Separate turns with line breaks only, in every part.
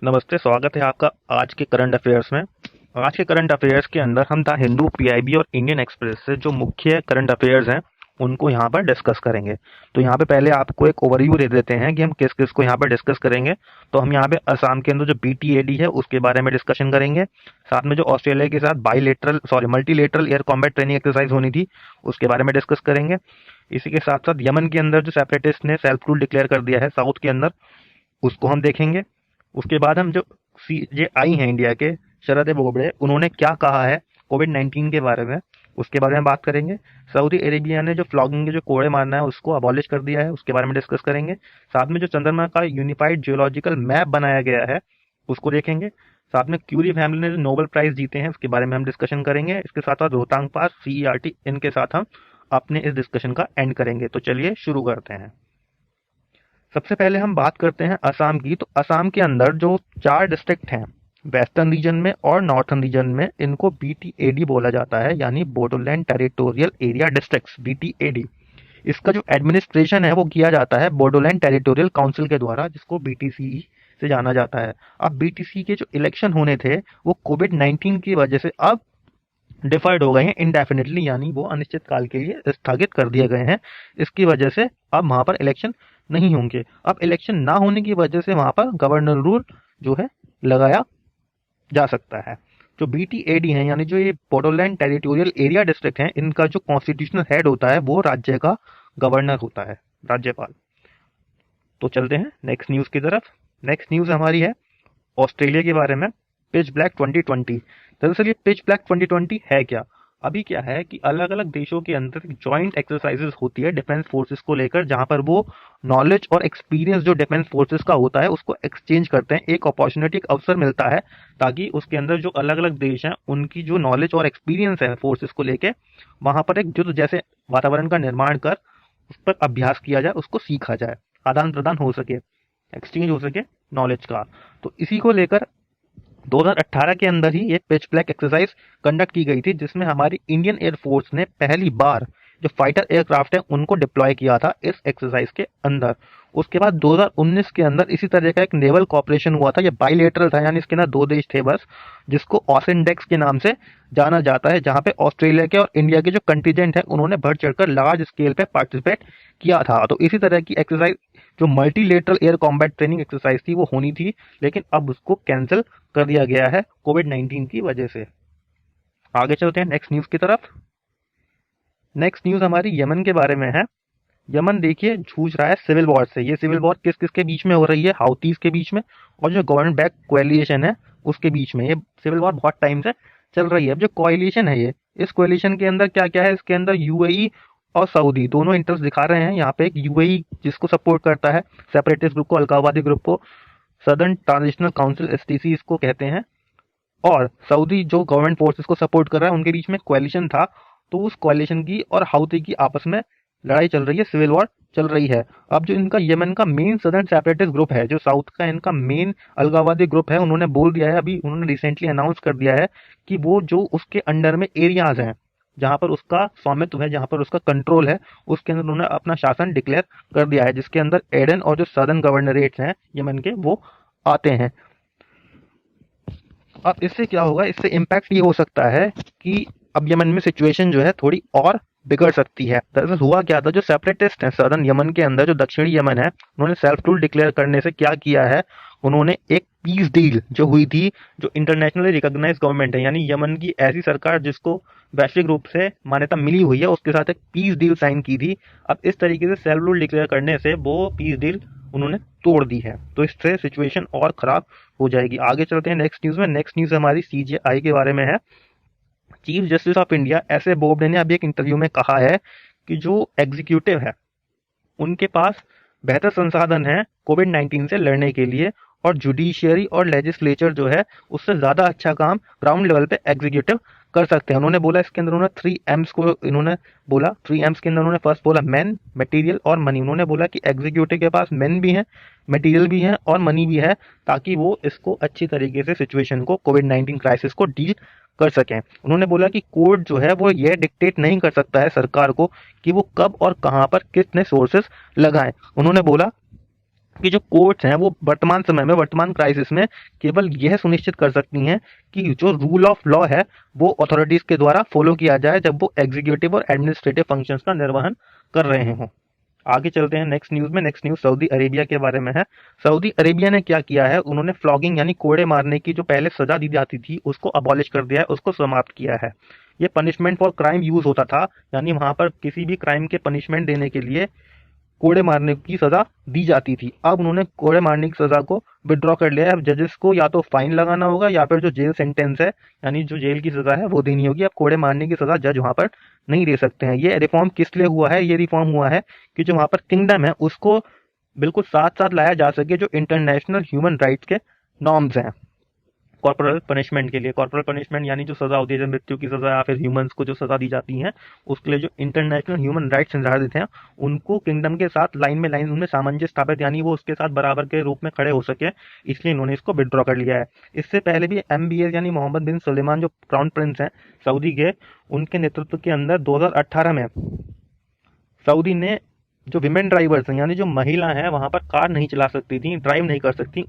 नमस्ते, स्वागत है आपका आज के करंट अफेयर्स में। आज के करंट अफेयर्स के अंदर हम द हिंदू, पीआईबी और इंडियन एक्सप्रेस से जो मुख्य करंट अफेयर्स हैं उनको यहाँ पर डिस्कस करेंगे। तो यहाँ पे पहले आपको एक ओवरव्यू दे देते हैं कि हम किस किस को यहाँ पर डिस्कस करेंगे। तो हम यहाँ पे असम के अंदर जो बीटीएडी है उसके बारे में डिस्कशन करेंगे। साथ में जो ऑस्ट्रेलिया के साथ multilateral air combat training exercise होनी थी उसके बारे में डिस्कस करेंगे। इसी के साथ साथ यमन के अंदर जो सेपरेटिस्ट ने सेल्फ रूल डिक्लेयर कर दिया है साउथ के अंदर, उसको हम देखेंगे। उसके बाद हम जो सीजेआई हैं इंडिया के, शरद बोबड़े, उन्होंने क्या कहा है कोविड-19 के बारे में, उसके बारे में बात करेंगे। सऊदी अरेबिया ने जो फ्लॉगिंग के जो कोड़े मारना है उसको अबॉलिश कर दिया है, उसके बारे में डिस्कस करेंगे। साथ में जो चंद्रमा का यूनिफाइड जियोलॉजिकल मैप बनाया गया है उसको देखेंगे। साथ में क्यूरी फैमिली ने जो नोबेल प्राइज जीते हैं उसके बारे में हम डिस्कशन करेंगे। इसके साथ साथ रोहतांग पास, सीईआरटी, इनके साथ हम अपने इस डिस्कशन का एंड करेंगे। तो चलिए शुरू करते हैं। सबसे पहले हम बात करते हैं असम की। तो असम के अंदर जो 4 डिस्ट्रिक्ट हैं वेस्टर्न रीजन में और नॉर्थर्न रीजन में, इनको बीटीएडी बोला जाता है, यानी Bodoland territorial area districts, BTAD. इसका जो एडमिनिस्ट्रेशन है वो किया जाता है बोडोलैंड टेरिटोरियल काउंसिल के द्वारा, जिसको बीटीसी से जाना जाता है। अब बीटीसी के जो इलेक्शन होने थे वो कोविड-19 की वजह से अब डिफर्ड हो गए हैं इंडेफिनिटली, यानी वो अनिश्चित काल के लिए स्थगित कर दिए गए हैं। इसकी वजह से अब वहां पर इलेक्शन नहीं होंगे। अब इलेक्शन ना होने की वजह से वहां पर गवर्नर रूल जो है लगाया जा सकता है। जो बीटीएडी है, यानी जो ये बोडोलैंड टेरिटोरियल एरिया डिस्ट्रिक्ट है, इनका जो कॉन्स्टिट्यूशनल हेड होता है वो राज्य का गवर्नर होता है, राज्यपाल। तो चलते हैं नेक्स्ट न्यूज की तरफ। नेक्स्ट न्यूज हमारी है ऑस्ट्रेलिया के बारे में, पिच ब्लैक 2020। दरअसल ये पिच ब्लैक 2020 है क्या? अभी क्या है कि अलग अलग देशों के अंदर जॉइंट एक्सरसाइजेस होती है डिफेंस फोर्सेस को लेकर, जहां पर वो नॉलेज और एक्सपीरियंस जो डिफेंस फोर्सेस का होता है उसको एक्सचेंज करते हैं। एक अपॉर्चुनिटी, एक अवसर मिलता है ताकि उसके अंदर जो अलग अलग देश हैं उनकी जो नॉलेज और एक्सपीरियंस है फोर्सेस को लेके, वहां पर एक युद्ध जैसे वातावरण का निर्माण कर उस पर अभ्यास किया जाए, उसको सीखा जाए, आदान प्रदान हो सके, एक्सचेंज हो सके नॉलेज का। तो इसी को लेकर 2018 के अंदर ही ये पिच ब्लैक एक्सरसाइज कंडक्ट की गई थी, जिसमें हमारी इंडियन एयरफोर्स ने पहली बार जो फाइटर एयरक्राफ्ट है उनको डिप्लॉय किया था इस एक्सरसाइज के अंदर। उसके बाद 2019 के अंदर इसी तरह का एक नेवल कॉपरेशन हुआ था। ये बाइलेटरल था, यानी इसके अंदर 2 देश थे बस, जिसको ऑसिनडेक्स के नाम से जाना जाता है, जहां पे ऑस्ट्रेलिया के और इंडिया के जो कंटीजेंट है उन्होंने बढ़ चढ़कर लार्ज स्केल पे पार्टिसिपेट किया था। तो इसी तरह की एक्सरसाइज जो multilateral air combat training exercise थी वो होनी थी, लेकिन अब उसको कैंसिल कर दिया गया है कोविड-19 की वजह से। आगे चलते हैं नेक्स्ट न्यूज की तरफ। नेक्स्ट न्यूज हमारी यमन के बारे में है। यमन देखिए जूझ रहा है सिविल वॉर से। ये सिविल वॉर किस किस के बीच में हो रही है? हाउतीज के बीच में और जो गवर्नमेंट बैक कोएलिशन है उसके बीच में। ये सिविल वॉर बहुत टाइम से चल रही है। अब जो कोएलिशन है ये, इस कोएलिशन के अंदर क्या क्या है? इसके अंदर यूएई और सऊदी दोनों इंटरेस्ट दिखा रहे हैं। यहाँ पे एक यूएई जिसको सपोर्ट करता है सेपरेटिस्ट ग्रुप को, अलगाववादी ग्रुप को, सदर्न ट्रांजिशनल काउंसिल एसटीसी इसको कहते हैं, और सऊदी जो गवर्नमेंट फोर्सेस को सपोर्ट कर रहा है, उनके बीच में कोएलिशन था। तो उस कोएलिशन की और हाउती की आपस में लड़ाई चल रही है, सिविल वॉर चल रही है। अब जो इनका यमन का मेन सदर्न सेपरेटिस्ट ग्रुप है, जो साउथ का इनका मेन अलगाववादी ग्रुप है, उन्होंने बोल दिया है, अभी उन्होंने रिसेंटली अनाउंस कर दिया है कि वो जो उसके अंडर में एरियाज हैं, जहां पर उसका स्वामित्व है, जहां पर उसका कंट्रोल है, उसके अंदर उन्होंने अपना शासन डिक्लेयर कर दिया है, जिसके अंदर एडन और जो सदर्न गवर्नरेट्स हैं यमन के वो आते हैं। अब इससे क्या होगा? इससे इम्पैक्ट ये हो सकता है कि अब यमन में सिचुएशन जो है थोड़ी और बिगड़ सकती है। दरअसल हुआ क्या था, जो सेपरेटिस्ट हैं सदर्न यमन के अंदर, जो दक्षिणी यमन है, उन्होंने सेल्फ रूल डिक्लेयर करने से क्या किया है, उन्होंने एक पीस डील जो हुई थी, जो इंटरनेशनली रिकॉग्नाइज गवर्नमेंट है, यानी यमन की ऐसी सरकार जिसको वैश्विक रूप से मान्यता मिली हुई है, उसके साथ एक पीस डील साइन की थी। अब इस तरीके से सेल्फ रूल डिक्लेयर करने से वो पीस डील उन्होंने तोड़ दी है, तो इससे सिचुएशन और खराब हो जाएगी। आगे चलते हैं नेक्स्ट न्यूज में। नेक्स्ट न्यूज हमारी सीजेआई के बारे में है। Chief justice of India S A Bobde ने अभी एक इंटरव्यू में कहा है कि जो एग्जीक्यूटिव है उनके पास बेहतर संसाधन है कोविड-19 से लड़ने के लिए, और जुडिशियरी और लेजिस्लेचर जो है उससे ज्यादा अच्छा काम ग्राउंड लेवल पे एग्जीक्यूटिव कर सकते हैं। उन्होंने बोला, इसके अंदर उन्होंने 3 M's को इन्होंने बोला। 3 M's के अंदर उन्होंने फर्स्ट बोला मैन, मटेरियल और मनी। उन्होंने बोला कि एग्जीक्यूटिव के पास मैन भी है, मटेरियल भी है और मनी भी है, ताकि वो इसको अच्छी तरीके से सिचुएशन को, कोविड-19 क्राइसिस को डील कर सकें। उन्होंने बोला कि कोर्ट जो है वो ये डिक्टेट नहीं कर सकता है सरकार को कि वो कब और कहां पर कितने सोर्सेस लगाएं। उन्होंने बोला कि जो कोर्ट्स हैं वो वर्तमान समय में, वर्तमान क्राइसिस में केवल यह सुनिश्चित कर सकती हैं कि जो रूल ऑफ लॉ है वो अथॉरिटीज के द्वारा फॉलो किया जाए जब वो एग्जीक्यूटिव और एडमिनिस्ट्रेटिव फंक्शंस का निर्वहन कर रहे हों। आगे चलते हैं नेक्स्ट न्यूज में। नेक्स्ट न्यूज सऊदी अरेबिया के बारे में है। सऊदी अरेबिया ने क्या किया है, उन्होंने फ्लॉगिंग यानी कोड़े मारने की जो पहले सजा दी जाती थी उसको अबॉलिश कर दिया है, उसको समाप्त किया है। ये पनिशमेंट फॉर क्राइम यूज होता था, यानी वहां पर किसी भी क्राइम के पनिशमेंट देने के लिए कोड़े मारने की सजा दी जाती थी। अब उन्होंने कोड़े मारने की सजा को विड्रॉ कर लिया है। अब जजेस को या तो फाइन लगाना होगा या फिर जो जेल सेंटेंस है यानी जो जेल की सजा है वो देनी होगी। अब कोड़े मारने की सजा जज वहां पर नहीं दे सकते हैं। ये रिफॉर्म किस लिए हुआ है, ये रिफॉर्म हुआ है कि जो वहां पर किंगडम है उसको बिल्कुल साथ साथ लाया जा सके जो इंटरनेशनल ह्यूमन राइट्स के नॉर्म्स हैं कॉर्पोरल पनिशमेंट के लिए। कॉर्पोरल पनिशमेंट यानी जो सजा होती है, जब मृत्यु की सजा या फिर ह्यूमंस को जो सजा दी जाती है, उसके लिए जो इंटरनेशनल ह्यूमन राइट्स निर्धारित हैं उनको किंगडम के साथ लाइन में लाइन उनमें सामंजस्य स्थापित यानी वो उसके साथ बराबर के रूप में खड़े हो सके, इसलिए इन्होंने इसको विड्रॉ कर लिया है। इससे पहले भी MBS यानी मोहम्मद बिन सुलेमान जो क्राउन प्रिंस हैं सऊदी के, उनके नेतृत्व के अंदर 2018 में सऊदी ने जो विमेन ड्राइवर्स हैं यानी जो महिला हैं वहां पर कार नहीं चला सकती थी, ड्राइव नहीं कर सकती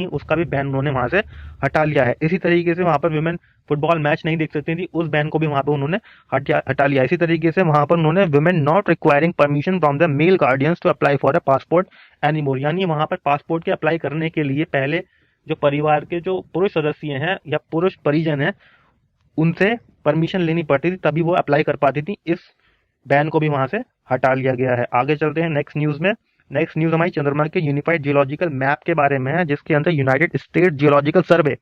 उसका भी बैन उन्होंने वहां से हटा लिया है। इसी तरीके से वहां पर विमेन फुटबॉल मैच नहीं देख सकती थी, उस बैन को भी वहां पर उन्होंने हटा लिया। इसी तरीके से वहां पर उन्होंने women not requiring permission from the male guardians to apply for a passport anymore, यानी वहां पर पासपोर्ट के अप्लाई करने के लिए पहले जो परिवार के जो पुरुष सदस्य हैं या पुरुष परिजन हैं उनसे परमिशन लेनी पड़ती थी, तभी वो अप्लाई कर पाती थी। इस बैन को भी वहां से हटा लिया गया है। आगे चलते हैं नेक्स्ट न्यूज में। नेक्स्ट न्यूज हमारी चंद्रमा के यूनिफाइड जियोलॉजिकल मैप के बारे में है, जिसके अंदर यूनाइटेड स्टेट जियोलॉजिकल सर्वे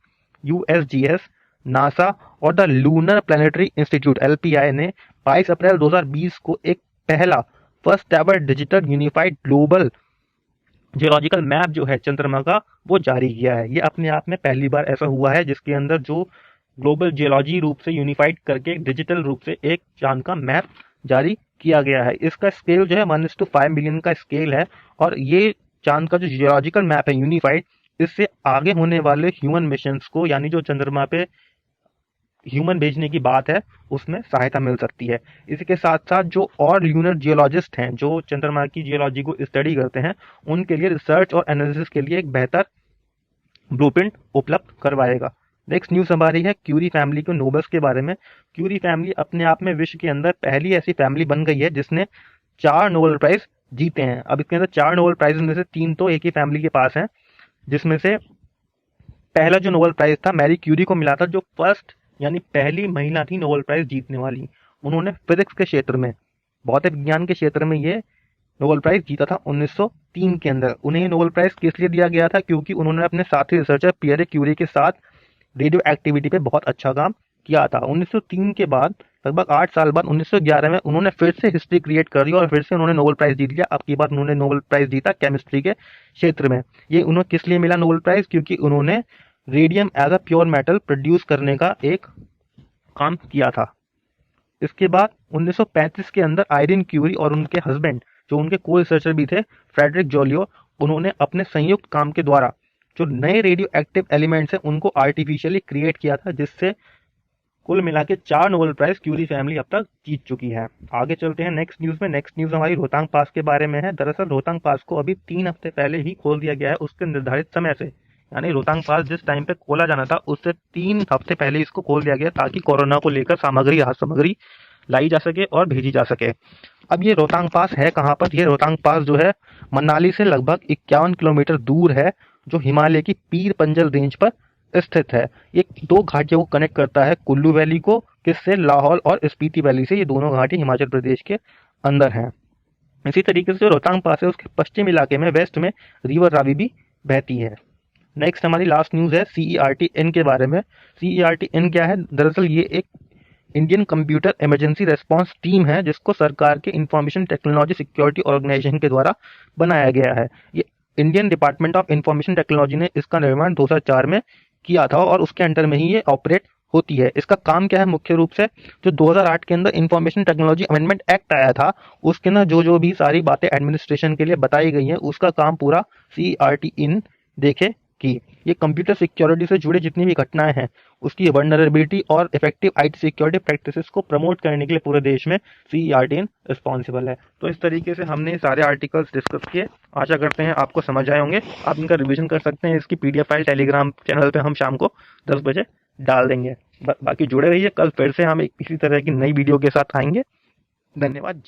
USGS, नासा और the lunar planetary institute LPI ने 22 अप्रैल 2020 को एक पहला first ever digital unified global geological map जो है चंद्रमा का वो जारी किया है। ये अपने आप में पहली बार ऐसा हुआ है जिसके अंदर जो ग्लोबल जियोलॉजी रूप से यूनिफाइड करके डिजिटल रूप से एक चांद का मैप जारी किया गया है। इसका स्केल जो है 1:5 मिलियन का स्केल है और ये चांद का जो जियोलॉजिकल मैप है यूनिफाइड, इससे आगे होने वाले ह्यूमन मिशंस को यानी जो चंद्रमा पे ह्यूमन भेजने की बात है उसमें सहायता मिल सकती है। इसी के साथ साथ जो और ल्यूनर जियोलॉजिस्ट हैं जो चंद्रमा की जियोलॉजी को स्टडी करते हैं उनके लिए रिसर्च और एनालिसिस के लिए एक बेहतर ब्लूप्रिंट उपलब्ध करवाएगा। नेक्स्ट न्यूज हमारी है क्यूरी फैमिली के नोबल्स के बारे में। क्यूरी फैमिली अपने आप में विश्व के अंदर पहली ऐसी फैमिली बन गई है जिसने 4 नोबेल प्राइज जीते हैं। अब इसके अंदर 4 नोबेल प्राइज में से 3 तो एक ही फैमिली के पास हैं, जिसमें से पहला जो नोबेल प्राइज था मैरी क्यूरी को मिला था, जो फर्स्ट यानी पहली महिला थी नोबेल प्राइज जीतने वाली। उन्होंने फिजिक्स के क्षेत्र में, भौतिक विज्ञान के क्षेत्र में ये नोबेल प्राइज जीता था 1903 के अंदर। उन्हें नोबेल प्राइज किस लिए दिया गया था, क्योंकि उन्होंने अपने साथी रिसर्चर पियरे क्यूरी के साथ रेडियो एक्टिविटी पे बहुत अच्छा काम किया था। 1903 के बाद लगभग 8 साल बाद 1911 में उन्होंने फिर से हिस्ट्री क्रिएट कर दी और फिर से उन्होंने नोबेल प्राइज जीत लिया। अब की बार उन्होंने नोबेल प्राइज जीता केमिस्ट्री के क्षेत्र में। ये उन्हें किस लिए मिला नोबेल प्राइज, क्योंकि उन्होंने radium as a pure metal produce करने का एक काम किया था। इसके बाद 1935 के अंदर आयरिन क्यूरी और उनके हस्बैंड जो उनके को रिसर्चर भी थे फ्रेडरिक जोलियो, उन्होंने अपने संयुक्त काम के द्वारा जो नए रेडियो एक्टिव एलिमेंट्स हैं उनको आर्टिफिशियली क्रिएट किया था, जिससे कुल मिला के 4 नोबेल प्राइज क्यूरी फैमिली अब तक जीत चुकी है। आगे चलते हैं नेक्स्ट न्यूज में। नेक्स्ट न्यूज हमारी रोहतांग पास के बारे में है। दरअसल रोहतांग पास को अभी 3 हफ्ते पहले ही खोल दिया गया है उसके निर्धारित समय से, यानी रोहतांग पास जिस टाइम पे खोला जाना था उससे 3 हफ्ते पहले इसको खोल दिया गया ताकि कोरोना को लेकर सामग्री, राहत सामग्री लाई जा सके और भेजी जा सके। अब ये रोहतांग पास है कहाँ पर, ये रोहतांग पास जो है मनाली से लगभग 51 किलोमीटर दूर है, जो हिमालय की पीर पंजल रेंज पर स्थित है। ये 2 घाटियों को कनेक्ट करता है, कुल्लू वैली को किससे, लाहौल और स्पीति वैली से। ये दोनों घाटी हिमाचल प्रदेश के अंदर हैं। इसी तरीके से जो रोहतांग पास है उसके पश्चिम इलाके में वेस्ट में रिवर रावी भी बहती है। नेक्स्ट हमारी लास्ट न्यूज है CERT-N के बारे में। CERT-N क्या है, दरअसल ये एक Indian computer emergency response team है जिसको सरकार के इंफॉर्मेशन टेक्नोलॉजी सिक्योरिटी ऑर्गेनाइजेशन के द्वारा बनाया गया है। ये Indian department of information technology ने इसका निर्माण 2004 में किया था और उसके अंडर में ही ये ऑपरेट होती है। इसका काम क्या है, मुख्य रूप से जो 2008 के अंदर इंफॉर्मेशन टेक्नोलॉजी अमेंडमेंट एक्ट आया था उसके ना जो भी सारी बातें एडमिनिस्ट्रेशन के लिए बताई गई हैं उसका काम पूरा CERT-N देखे की ये कंप्यूटर सिक्योरिटी से जुड़े जितनी भी घटनाएं हैं उसकी वल्नरेबिलिटी और इफेक्टिव आईटी सिक्योरिटी प्रैक्टिसेस को प्रमोट करने के लिए पूरे देश में CERT-in रिस्पॉन्सिबल है। तो इस तरीके से हमने सारे आर्टिकल्स डिस्कस किए। आशा करते हैं आपको समझ आए होंगे। आप इनका रिवीजन कर सकते हैं। इसकी PDF फाइल टेलीग्राम चैनल पे हम शाम को 10 बजे डाल देंगे। बाकी जुड़े रहिए, कल फिर से हम इसी तरह की नई वीडियो के साथ आएंगे। धन्यवाद।